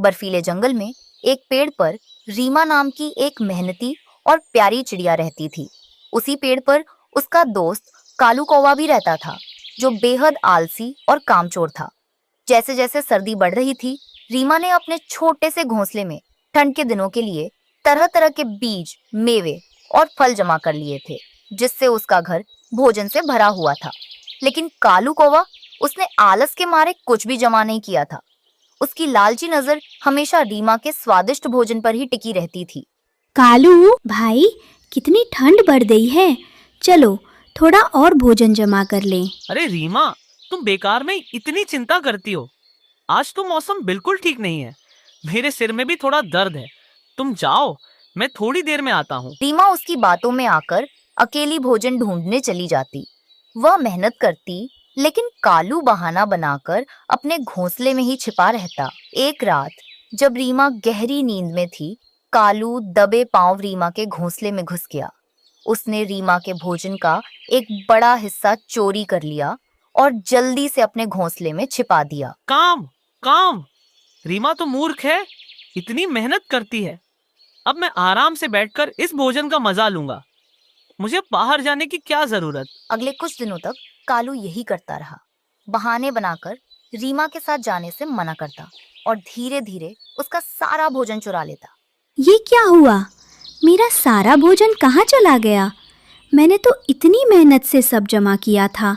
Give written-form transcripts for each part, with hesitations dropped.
बर्फीले जंगल में एक पेड़ पर रीमा नाम की एक मेहनती और प्यारी चिड़िया रहती थी। उसी पेड़ पर उसका दोस्त कालू कौवा भी रहता था, जो बेहद आलसी और कामचोर था। जैसे जैसे सर्दी बढ़ रही थी, रीमा ने अपने छोटे से घोंसले में ठंड के दिनों के लिए तरह तरह के बीज, मेवे और फल जमा कर लिए थे, जिससे उसका घर भोजन से भरा हुआ था। लेकिन कालू कौवा, उसने आलस के मारे कुछ भी जमा नहीं किया था। उसकी लालची नजर हमेशा रीमा के स्वादिष्ट भोजन पर ही टिकी रहती थी। कालू भाई, कितनी ठंड बढ़ गई है, चलो थोड़ा और भोजन जमा कर लें। अरे रीमा, तुम बेकार में इतनी चिंता करती हो। आज तो मौसम बिल्कुल ठीक नहीं है। मेरे सिर में भी थोड़ा दर्द है। तुम जाओ, मैं थोड़ी देर में आता हूँ। रीमा उसकी बातों में आकर अकेली भोजन ढूंढने चली जाती। वह मेहनत करती, लेकिन कालू बहाना बनाकर अपने घोंसले में ही छिपा रहता। एक रात जब रीमा गहरी नींद में थी, कालू दबे पांव रीमा के घोंसले में घुस गया। उसने रीमा के भोजन का एक बड़ा हिस्सा चोरी कर लिया और जल्दी से अपने घोंसले में छिपा दिया। काम काम, रीमा तो मूर्ख है, इतनी मेहनत करती है। अब मैं आराम से बैठकर इस भोजन का मजा लूंगा। मुझे बाहर जाने की क्या जरूरत। अगले कुछ दिनों तक कालू यही करता रहा, बहाने बनाकर रीमा के साथ जाने से मना करता और धीरे धीरे उसका सारा भोजन चुरा लेता। ये क्या हुआ? मेरा सारा भोजन कहाँ चला गया? मैंने तो इतनी मेहनत से सब जमा किया था।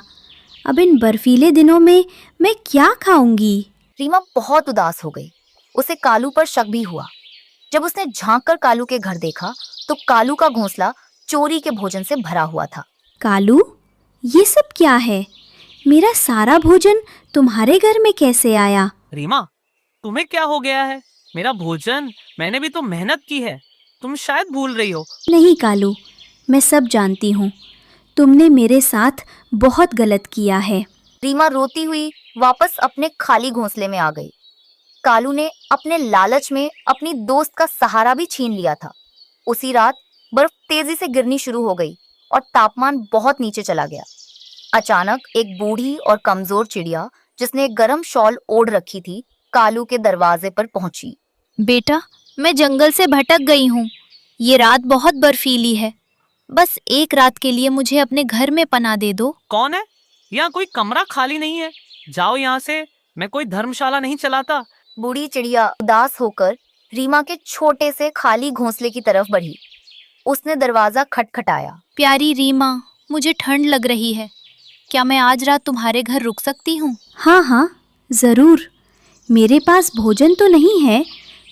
अब इन बर्फीले दिनों में मैं क्या खाऊंगी? रीमा बहुत उदास हो गई। उसे कालू पर शक भी हुआ। जब उसने झांक कर कालू के घर देखा, तो कालू का घोंसला चोरी के भोजन से भरा हुआ था। कालू, ये सब क्या है? मेरा सारा भोजन तुम्हारे घर में कैसे आया? रीमा, तुम्हें क्या हो गया है? मेरा भोजन, मैंने भी तो मेहनत की है। तुम शायद भूल रही हो। नहीं कालू, मैं सब जानती हूँ। तुमने मेरे साथ बहुत गलत किया है। रीमा रोती हुई वापस अपने खाली घोंसले में आ गई। कालू ने अपने लालच में अपनी दोस्त का सहारा भी छीन लिया था। उसी रात बर्फ तेजी से गिरनी शुरू हो गई और तापमान बहुत नीचे चला गया। अचानक एक बूढ़ी और कमजोर चिड़िया, जिसने एक गर्म शॉल ओढ़ रखी थी, कालू के दरवाजे पर पहुंची। बेटा, मैं जंगल से भटक गई हूँ। ये रात बहुत बर्फीली है। बस एक रात के लिए मुझे अपने घर में पनाह दे दो। कौन है? यहाँ कोई कमरा खाली नहीं है। जाओ यहाँ से, मैं कोई धर्मशाला नहीं चलाता। बूढ़ी चिड़िया उदास होकर रीमा के छोटे से खाली घोंसले की तरफ बढ़ी। उसने दरवाजा खटखटाया। प्यारी रीमा, मुझे ठंड लग रही है। क्या मैं आज रात तुम्हारे घर रुक सकती हूँ? हाँ हाँ, ज़रूर। मेरे पास भोजन तो नहीं है,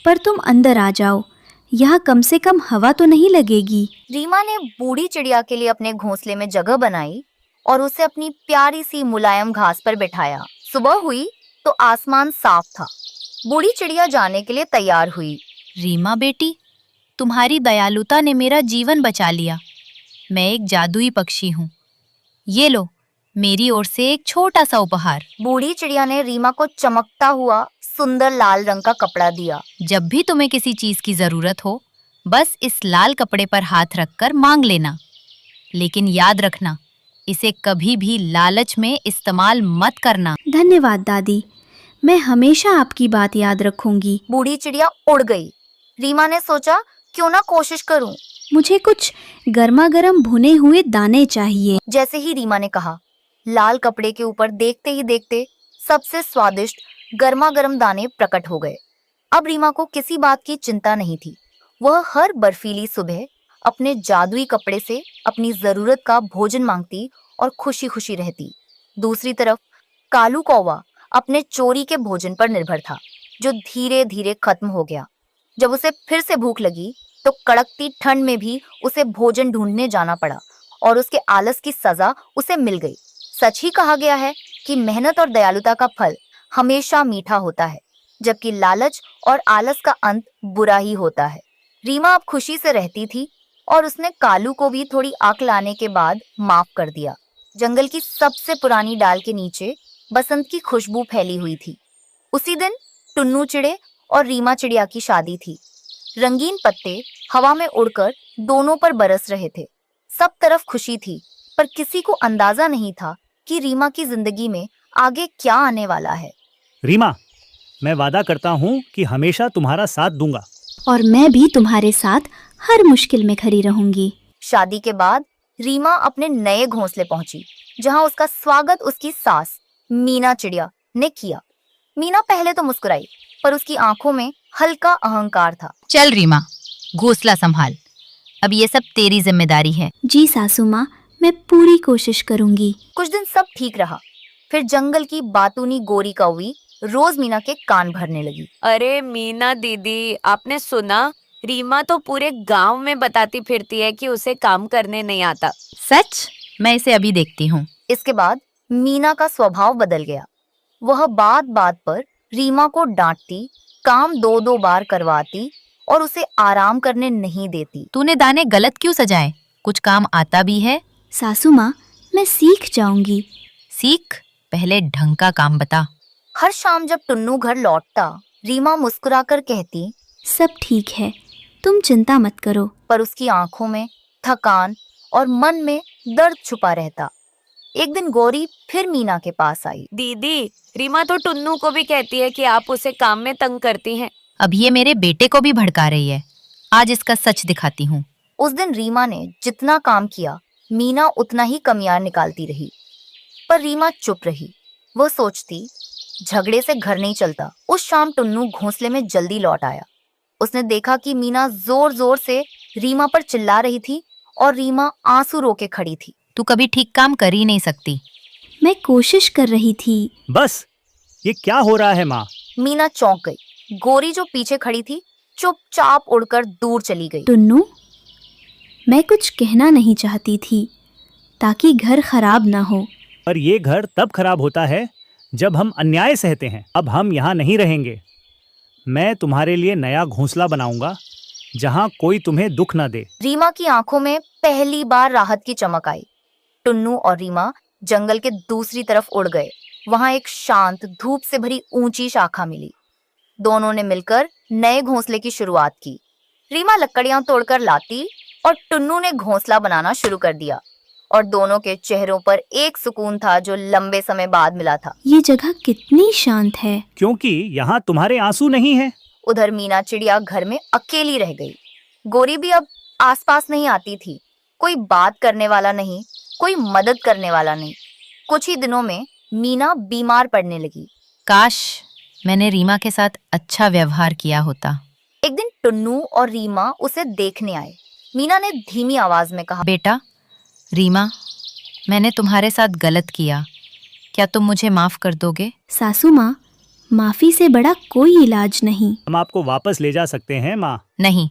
पर तुम अंदर आ जाओ। यहाँ कम से कम हवा तो नहीं लगेगी। रीमा ने बूढ़ी चिड़िया के लिए अपने घोंसले में जगह बनाई और उसे अपनी प्यारी सी मुलायम घास पर बिठाया। सुबह हुई तो आसमान साफ था। बूढ़ी चिड़िया जाने के लिए तैयार हुई। रीमा बेटी, तुम्हारी दयालुता ने मेरा जीवन बचा लिया। मैं एक जादुई पक्षी हूँ। ये लो, मेरी ओर से एक छोटा सा उपहार। बूढ़ी चिड़िया ने रीमा को चमकता हुआ सुंदर लाल रंग का कपड़ा दिया। जब भी तुम्हें किसी चीज की जरूरत हो, बस इस लाल कपड़े पर हाथ रखकर मांग लेना। लेकिन याद रखना, इसे कभी भी लालच में इस्तेमाल मत करना। धन्यवाद दादी, मैं हमेशा आपकी बात याद रखूंगी। बूढ़ी चिड़िया उड़ गई। रीमा ने सोचा, क्यों ना कोशिश करूं। मुझे कुछ गर्मा गर्म भुने हुए दाने चाहिए। जैसे ही रीमा ने कहा, लाल कपड़े के ऊपर देखते ही देखते सबसे स्वादिष्ट गर्मा गर्म दाने प्रकट हो गए। अब रीमा को किसी बात की चिंता नहीं थी। वह हर बर्फीली सुबह अपने जादुई कपड़े से अपनी जरूरत का भोजन मांगती और खुशी खुशी रहती। दूसरी तरफ कालू कौवा अपने चोरी के भोजन पर निर्भर था, जो धीरे धीरे खत्म हो गया। जब उसे फिर से भूख लगी, तो कड़कती ठंड में भी उसे भोजन ढूंढने जाना पड़ा और उसके आलस की सजा उसे मिल गई। सच ही कहा गया है कि मेहनत और दयालुता का फल हमेशा मीठा होता है, जबकि लालच और आलस का अंत बुरा ही होता है। रीमा अब खुशी से रहती थी और उसने कालू को भी थोड़ी अक्ल आने के बाद माफ कर दिया। जंगल की सबसे पुरानी डाल के नीचे बसंत की खुशबू फैली हुई थी। उसी दिन टुन्नू चिड़े और रीमा चिड़िया की शादी थी। रंगीन पत्ते हवा में उड़कर दोनों पर बरस रहे थे। सब तरफ खुशी थी, पर किसी को अंदाजा नहीं था कि रीमा की जिंदगी में आगे क्या आने वाला है। रीमा, मैं वादा करता हूँ कि हमेशा तुम्हारा साथ दूंगा। और मैं भी तुम्हारे साथ हर मुश्किल में खड़ी रहूंगी। शादी के बाद रीमा अपने नए घोंसले पहुंची, जहां उसका स्वागत उसकी सास मीना चिड़िया ने किया। मीना पहले तो मुस्कुराई, पर उसकी आंखों में हल्का अहंकार था। चल रीमा, घोंसला संभाल, अब ये सब तेरी जिम्मेदारी है। जी सासू माँ, मैं पूरी कोशिश करूंगी। कुछ दिन सब ठीक रहा, फिर जंगल की बातूनी गोरी कौवी रोज मीना के कान भरने लगी। अरे मीना दीदी, आपने सुना? रीमा तो पूरे गांव में बताती फिरती है कि उसे काम करने नहीं आता। सच? मैं इसे अभी देखती हूँ। इसके बाद मीना का स्वभाव बदल गया। वह बात बात पर रीमा को डांटती, काम 2-2 बार करवाती और उसे आराम करने नहीं देती। तूने दाने गलत क्यों सजाए? कुछ काम आता भी है? सासू माँ, मैं सीख जाऊंगी। सीख, पहले ढंग का काम बता। हर शाम जब टुन्नू घर लौटता, रीमा मुस्कुराकर कहती, सब ठीक है, तुम चिंता मत करो। पर उसकी आंखों में थकान और मन में दर्द छुपा रहता। एक दिन गौरी फिर मीना के पास आई। दीदी, रीमा तो टुन्नू को भी कहती है कि आप उसे काम में तंग करती हैं। अब ये मेरे बेटे को भी भड़का रही है। आज इसका सच दिखाती हूँ। उस दिन रीमा ने जितना काम किया, मीना उतना ही कमियां निकालती रही। पर रीमा चुप रही। वह सोचती, झगड़े से घर नहीं चलता। उस शाम टुन्नू घोंसले में जल्दी लौट आया। उसने देखा कि मीना जोर जोर से रीमा पर चिल्ला रही थी और रीमा आंसू रोके खड़ी थी। तू कभी ठीक काम कर ही नहीं सकती। मैं कोशिश कर रही थी। बस, ये क्या हो रहा है माँ? मीना चौंक गई। गोरी जो पीछे खड़ी थी, चुपचाप उड़कर दूर चली गई। टुन्नू, मैं कुछ कहना नहीं चाहती थी ताकि घर खराब ना हो। पर ये घर तब खराब होता है जब हम अन्याय सहते हैं। अब हम यहाँ नहीं रहेंगे। मैं तुम्हारे लिए नया घोंसला बनाऊंगा जहाँ कोई तुम्हें दुख ना दे। रीमा की आंखों में पहली बार राहत की चमक आई। टुन्नू और रीमा जंगल के दूसरी तरफ उड़ गए। वहां एक शांत, धूप से भरी ऊंची शाखा मिली। दोनों ने मिलकर नए घोंसले की शुरुआत की। रीमा लकड़ियां तोड़कर लाती और टुन्नू ने घोंसला बनाना शुरू कर दिया। और दोनों के चेहरों पर एक सुकून था जो लंबे समय बाद मिला था। ये जगह कितनी शांत है। क्योंकि यहाँ तुम्हारे आंसू नहीं है। उधर मीना चिड़िया घर में अकेली रह गई। गोरी भी अब आसपास नहीं आती थी। कोई बात करने वाला नहीं, कोई मदद करने वाला नहीं। कुछ ही दिनों में मीना बीमार पड़ने लगी। काश मैंने रीमा के साथ अच्छा व्यवहार किया होता। एक दिन टुन्नू और रीमा उसे देखने आए। मीना ने धीमी आवाज में कहा, बेटा, रीमा, मैंने तुम्हारे साथ गलत किया। क्या तुम मुझे माफ कर दोगे? सासू माँ, माफी से बड़ा कोई इलाज नहीं। हम आपको वापस ले जा सकते हैं माँ। नहीं,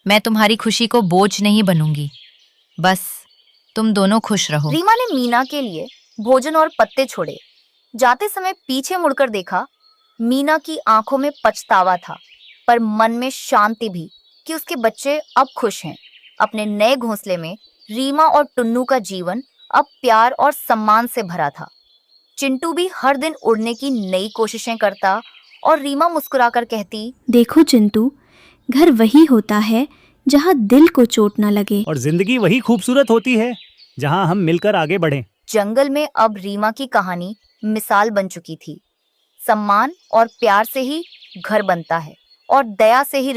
मैं तुम्हारी खुशी को बोझ नहीं बनूंगी। बस तुम दोनों खुश रहो। रीमा ने मीना के लिए भोजन और पत्ते छोड़े। जाते समय पीछे मुड़कर देखा। मीना की आंखों में पछतावा था, पर मन में शांति भी कि उसके बच्चे अब खुश हैं। अपने नए घोंसले में रीमा और टुन्नू का जीवन अब प्यार और सम्मान से भरा था। चिंटू भी हर दिन उड़ने की नई कोशिशें करता और रीमा मुस्कुराकर कहती, देखो चिंटू, घर वही होता है जहाँ दिल को चोट न लगे। और जिंदगी वही खूबसूरत होती है जहाँ हम मिलकर आगे बढ़ें। जंगल में अब रीमा की कहानी मिसाल बन चुकी थी। सम्मान और प्यार से ही घर बनता है और दया से ही